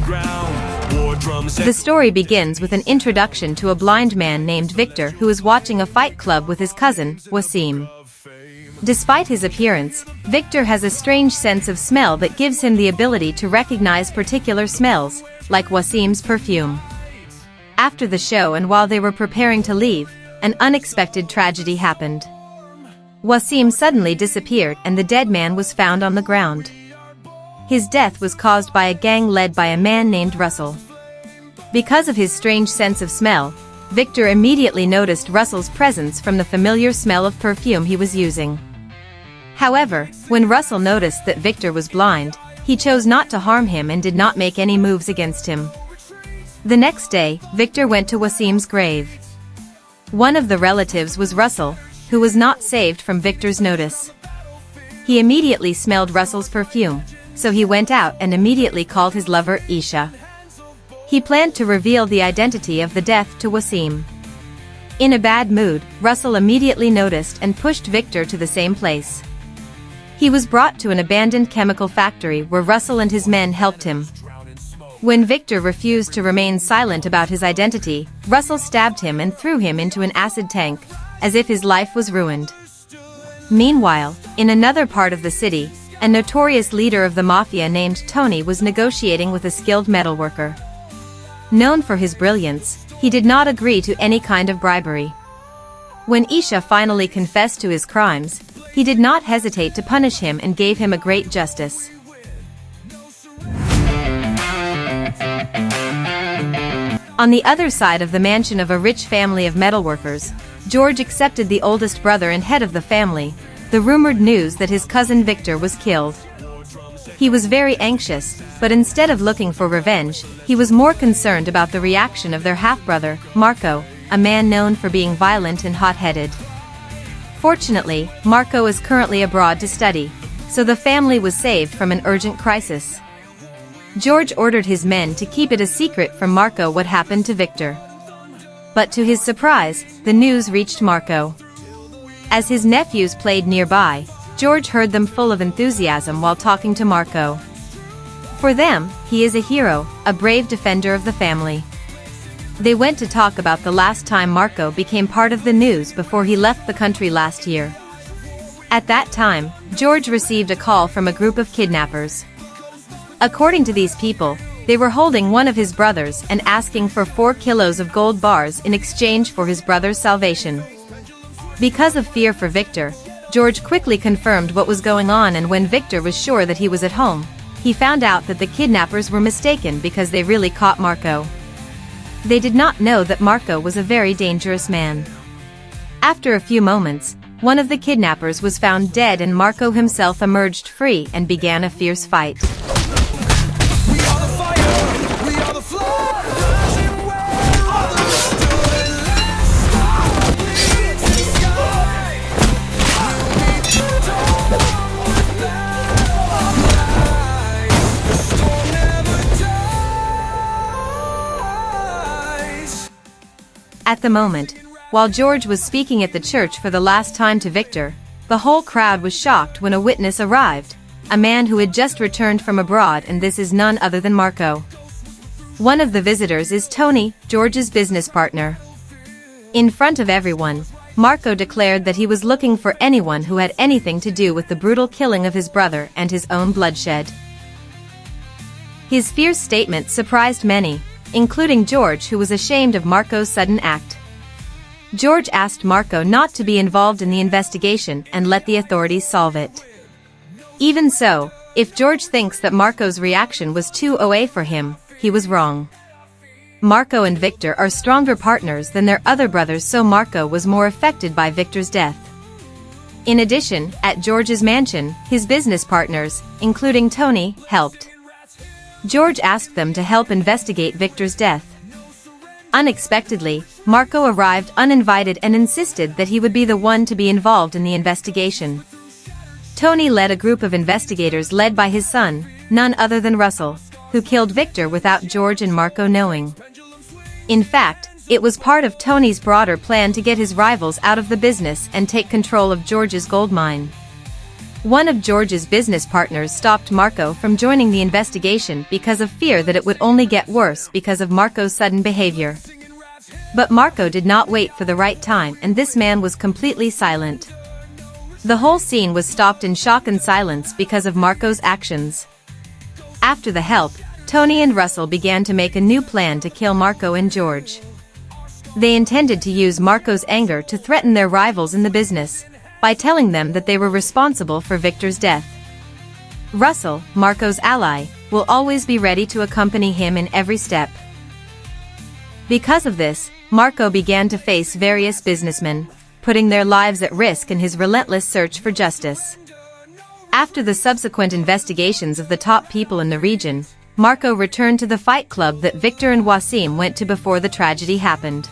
The story begins with an introduction to a blind man named Victor who is watching a fight club with his cousin, Wasim. Despite his appearance, Victor has a strange sense of smell that gives him the ability to recognize particular smells, like Wasim's perfume. After the show and while they were preparing to leave, an unexpected tragedy happened. Wasim suddenly disappeared and the dead man was found on the ground. His death was caused by a gang led by a man named Russell. Because of his strange sense of smell, Victor immediately noticed Russell's presence from the familiar smell of perfume he was using. However, when Russell noticed that Victor was blind, he chose not to harm him and did not make any moves against him. The next day, Victor went to Wasim's grave. One of the relatives was Russell, who was not saved from Victor's notice. He immediately smelled Russell's perfume, so he went out and immediately called his lover, Isha. He planned to reveal the identity of the death to Wasim. In a bad mood, Russell immediately noticed and pushed Victor to the same place. He was brought to an abandoned chemical factory where Russell and his men helped him. When Victor refused to remain silent about his identity, Russell stabbed him and threw him into an acid tank, as if his life was ruined. Meanwhile, in another part of the city, a notorious leader of the mafia named Tony was negotiating with a skilled metalworker. Known for his brilliance, he did not agree to any kind of bribery. When Isha finally confessed to his crimes, he did not hesitate to punish him and gave him a great justice. On the other side of the mansion of a rich family of metalworkers, George accepted the oldest brother and head of the family, the rumored news that his cousin Victor was killed. He was very anxious, but instead of looking for revenge, he was more concerned about the reaction of their half-brother, Marco, a man known for being violent and hot-headed. Fortunately, Marco is currently abroad to study, so the family was saved from an urgent crisis. George ordered his men to keep it a secret from Marco what happened to Victor. But to his surprise, the news reached Marco. As his nephews played nearby, George heard them full of enthusiasm while talking to Marco. For them, he is a hero, a brave defender of the family. They went to talk about the last time Marco became part of the news before he left the country last year. At that time, George received a call from a group of kidnappers. According to these people, they were holding one of his brothers and asking for 4 kilos of gold bars in exchange for his brother's salvation. Because of fear for Victor, George quickly confirmed what was going on, and when Victor was sure that he was at home, he found out that the kidnappers were mistaken because they really caught Marco. They did not know that Marco was a very dangerous man. After a few moments, one of the kidnappers was found dead and Marco himself emerged free and began a fierce fight. At the moment, while George was speaking at the church for the last time to Victor, the whole crowd was shocked when a witness arrived, a man who had just returned from abroad, and this is none other than Marco. One of the visitors is Tony, George's business partner. In front of everyone, Marco declared that he was looking for anyone who had anything to do with the brutal killing of his brother and his own bloodshed. His fierce statement surprised many, including George, who was ashamed of Marco's sudden act. George asked Marco not to be involved in the investigation and let the authorities solve it. Even so, if George thinks that Marco's reaction was too OA for him, he was wrong. Marco and Victor are stronger partners than their other brothers, so Marco was more affected by Victor's death. In addition, at George's mansion, his business partners, including Tony, helped. George asked them to help investigate Victor's death. Unexpectedly, Marco arrived uninvited and insisted that he would be the one to be involved in the investigation. Tony led a group of investigators led by his son, none other than Russell, who killed Victor without George and Marco knowing. In fact, it was part of Tony's broader plan to get his rivals out of the business and take control of George's gold mine. One of George's business partners stopped Marco from joining the investigation because of fear that it would only get worse because of Marco's sudden behavior. But Marco did not wait for the right time, and this man was completely silent. The whole scene was stopped in shock and silence because of Marco's actions. After the help, Tony and Russell began to make a new plan to kill Marco and George. They intended to use Marco's anger to threaten their rivals in the business, by telling them that they were responsible for Victor's death. Russell, Marco's ally, will always be ready to accompany him in every step. Because of this, Marco began to face various businessmen, putting their lives at risk in his relentless search for justice. After the subsequent investigations of the top people in the region, Marco returned to the fight club that Victor and Wasim went to before the tragedy happened.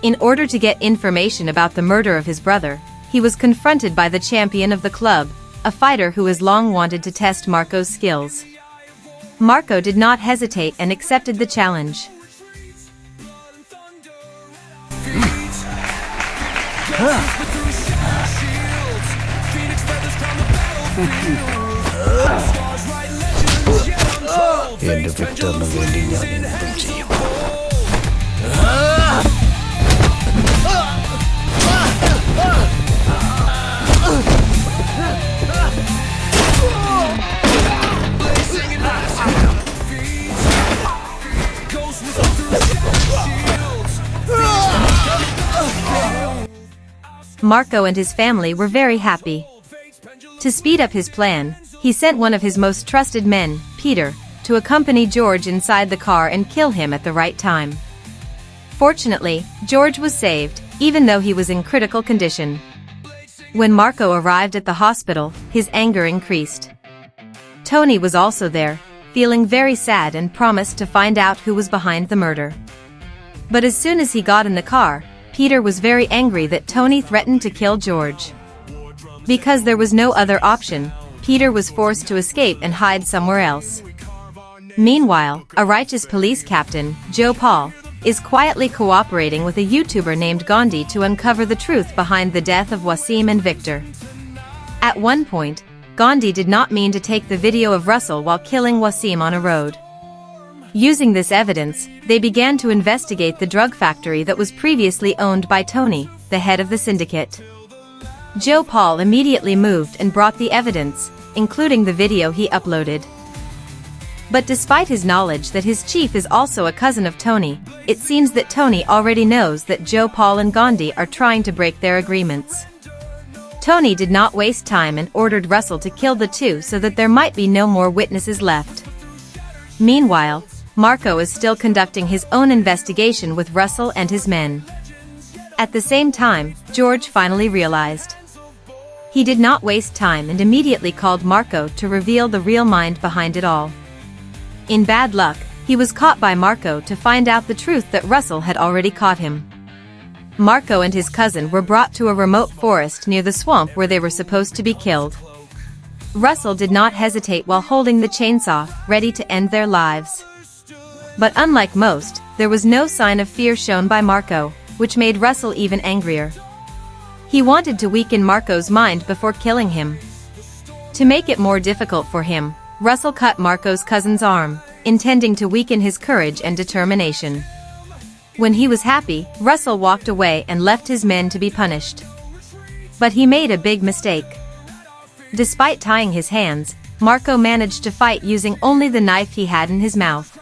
In order to get information about the murder of his brother, he was confronted by the champion of the club, a fighter who has long wanted to test Marco's skills. Marco did not hesitate and accepted the challenge. Marco and his family were very happy. To speed up his plan, he sent one of his most trusted men, Peter, to accompany George inside the car and kill him at the right time. Fortunately, George was saved, even though he was in critical condition. When Marco arrived at the hospital, his anger increased. Tony was also there, feeling very sad and promised to find out who was behind the murder. But as soon as he got in the car, Peter was very angry that Tony threatened to kill George. Because there was no other option, Peter was forced to escape and hide somewhere else. Meanwhile, a righteous police captain, Joe Paul, is quietly cooperating with a YouTuber named Gandhi to uncover the truth behind the death of Wasim and Victor. At one point, Gandhi did not mean to take the video of Russell while killing Wasim on a road. Using this evidence, they began to investigate the drug factory that was previously owned by Tony, the head of the syndicate. Joe Paul immediately moved and brought the evidence, including the video he uploaded. But despite his knowledge that his chief is also a cousin of Tony, it seems that Tony already knows that Joe Paul and Gandhi are trying to break their agreements. Tony did not waste time and ordered Russell to kill the two so that there might be no more witnesses left. Meanwhile, Marco is still conducting his own investigation with Russell and his men. At the same time, George finally realized. He did not waste time and immediately called Marco to reveal the real mind behind it all. In bad luck, he was caught by Marco to find out the truth that Russell had already caught him. Marco and his cousin were brought to a remote forest near the swamp where they were supposed to be killed. Russell did not hesitate while holding the chainsaw, ready to end their lives. But unlike most, there was no sign of fear shown by Marco, which made Russell even angrier. He wanted to weaken Marco's mind before killing him. To make it more difficult for him, Russell cut Marco's cousin's arm, intending to weaken his courage and determination. When he was happy, Russell walked away and left his men to be punished. But he made a big mistake. Despite tying his hands, Marco managed to fight using only the knife he had in his mouth.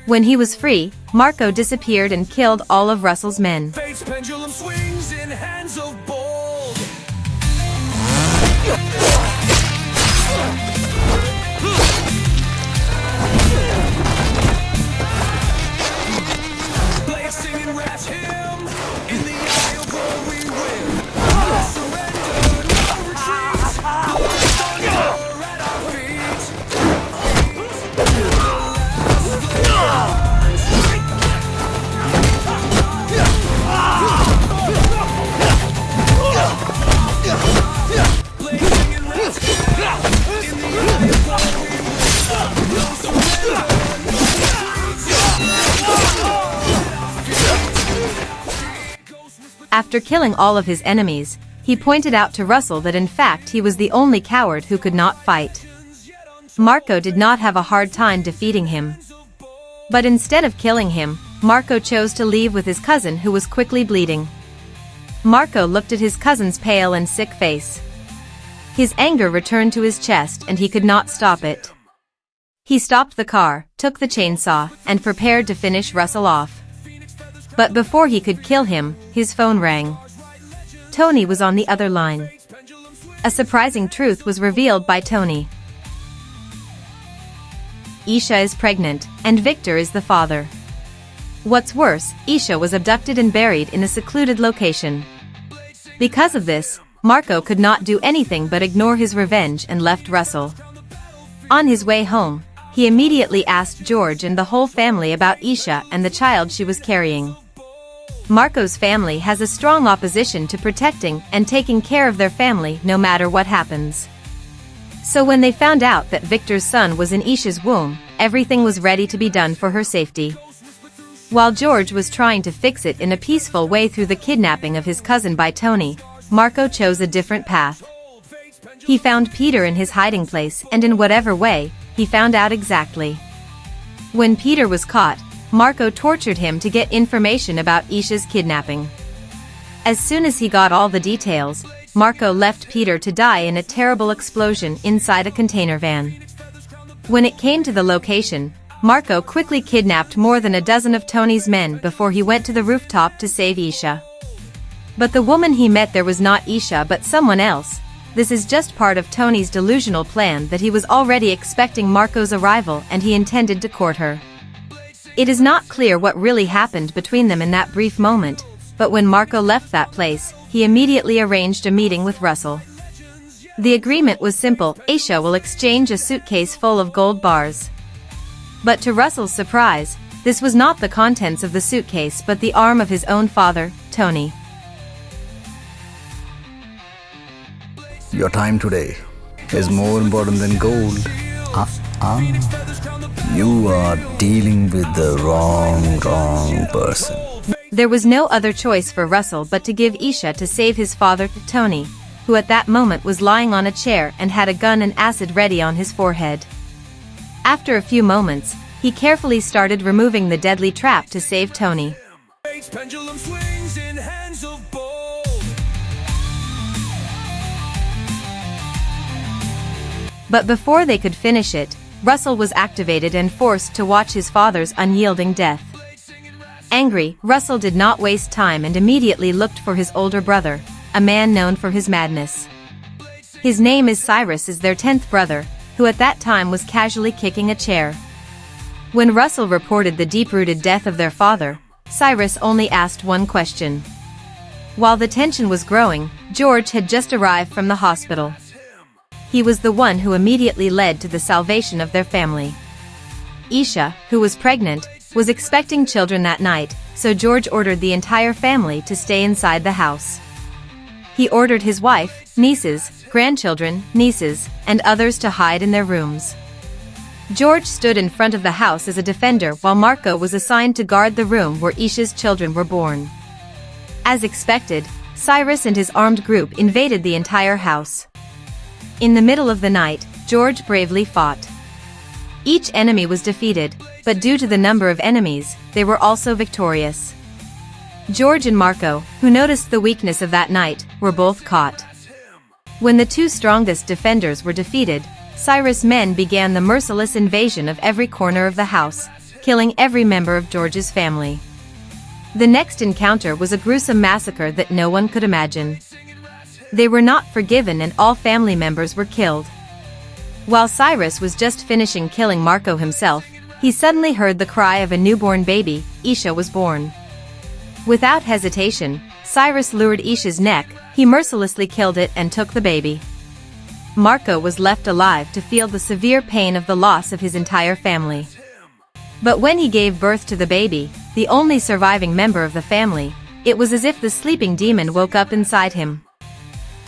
When he was free, Marco disappeared and killed all of Russell's men. Fate's pendulum swings in hands of bold. Blades singing rats hymn in the eye of war we win. No surrender, no retreat. Thunder at our feet. After killing all of his enemies, he pointed out to Russell that in fact he was the only coward who could not fight. Marco did not have a hard time defeating him. But instead of killing him, Marco chose to leave with his cousin who was quickly bleeding. Marco looked at his cousin's pale and sick face. His anger returned to his chest and he could not stop it. He stopped the car, took the chainsaw, and prepared to finish Russell off. But before he could kill him, his phone rang. Tony was on the other line. A surprising truth was revealed by Tony. Isha is pregnant, and Victor is the father. What's worse, Isha was abducted and buried in a secluded location. Because of this, Marco could not do anything but ignore his revenge and left Russell. On his way home, he immediately asked George and the whole family about Isha and the child she was carrying. Marco's family has a strong opposition to protecting and taking care of their family no matter what happens. So when they found out that Victor's son was in Isha's womb, everything was ready to be done for her safety. While George was trying to fix it in a peaceful way through the kidnapping of his cousin by Tony, Marco chose a different path. He found Peter in his hiding place and in whatever way, he found out exactly. When Peter was caught, Marco tortured him to get information about Isha's kidnapping. As soon as he got all the details, Marco left Peter to die in a terrible explosion inside a container van. When it came to the location, Marco quickly kidnapped more than a dozen of Tony's men before he went to the rooftop to save Isha. But the woman he met there was not Isha but someone else. This is just part of Tony's delusional plan that he was already expecting Marco's arrival and he intended to court her. It is not clear what really happened between them in that brief moment, but when Marco left that place, he immediately arranged a meeting with Russell. The agreement was simple: Isha will exchange a suitcase full of gold bars. But to Russell's surprise, this was not the contents of the suitcase but the arm of his own father, Tony. Your time today is more important than gold. You are dealing with the wrong person. There was no other choice for Russell but to give Isha to save his father, Tony, who at that moment was lying on a chair and had a gun and acid ready on his forehead. After a few moments, he carefully started removing the deadly trap to save Tony. Pendulum swings in hands of gold. But before they could finish it, Russell was activated and forced to watch his father's unyielding death. Angry, Russell did not waste time and immediately looked for his older brother, a man known for his madness. His name is Cyrus, is their 10th brother, who at that time was casually kicking a chair. When Russell reported the deep-rooted death of their father, Cyrus only asked one question. While the tension was growing, George had just arrived from the hospital. He was the one who immediately led to the salvation of their family. Isha, who was pregnant, was expecting children that night, so George ordered the entire family to stay inside the house. He ordered his wife, nieces, grandchildren, nieces, and others to hide in their rooms. George stood in front of the house as a defender while Marco was assigned to guard the room where Isha's children were born. As expected, Cyrus and his armed group invaded the entire house. In the middle of the night, George bravely fought. Each enemy was defeated, but due to the number of enemies, they were also victorious. George and Marco, who noticed the weakness of that night, were both caught. When the two strongest defenders were defeated, Cyrus' men began the merciless invasion of every corner of the house, killing every member of George's family. The next encounter was a gruesome massacre that no one could imagine. They were not forgiven and all family members were killed. While Cyrus was just finishing killing Marco himself, he suddenly heard the cry of a newborn baby. Isha was born. Without hesitation, Cyrus lured Isha's neck, he mercilessly killed it and took the baby. Marco was left alive to feel the severe pain of the loss of his entire family. But when he gave birth to the baby, the only surviving member of the family, it was as if the sleeping demon woke up inside him.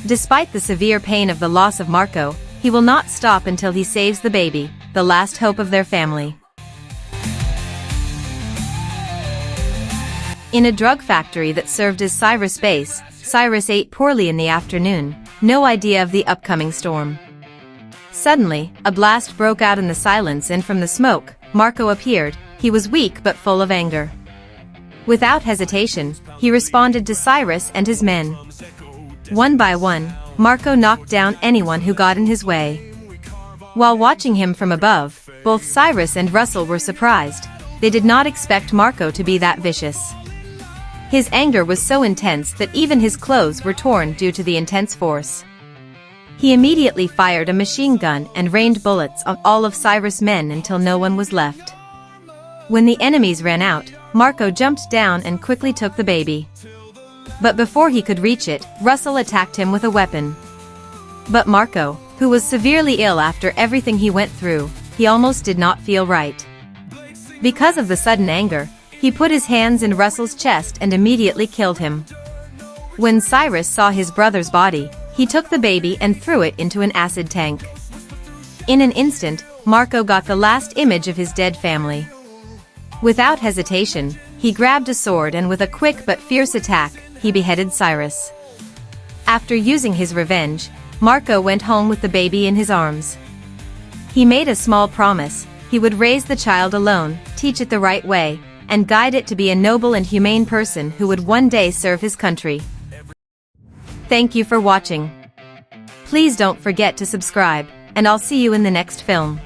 Despite the severe pain of the loss of Marco, he will not stop until he saves the baby, the last hope of their family. In a drug factory that served as Cyrus' base, Cyrus ate poorly in the afternoon, no idea of the upcoming storm. Suddenly, a blast broke out in the silence, and from the smoke, Marco appeared. He was weak but full of anger. Without hesitation, he responded to Cyrus and his men. One by one, Marco knocked down anyone who got in his way. While watching him from above, both Cyrus and Russell were surprised. They did not expect Marco to be that vicious. His anger was so intense that even his clothes were torn due to the intense force. He immediately fired a machine gun and rained bullets on all of Cyrus' men until no one was left. When the enemies ran out, Marco jumped down and quickly took the baby. But before he could reach it, Russell attacked him with a weapon. But Marco, who was severely ill after everything he went through, he almost did not feel right. Because of the sudden anger, he put his hands in Russell's chest and immediately killed him. When Cyrus saw his brother's body, he took the baby and threw it into an acid tank. In an instant, Marco got the last image of his dead family. Without hesitation, he grabbed a sword and with a quick but fierce attack, he beheaded Cyrus. After using his revenge, Marco went home with the baby in his arms. He made a small promise: he would raise the child alone, teach it the right way, and guide it to be a noble and humane person who would one day serve his country. Thank you for watching. Please don't forget to subscribe, and I'll see you in the next film.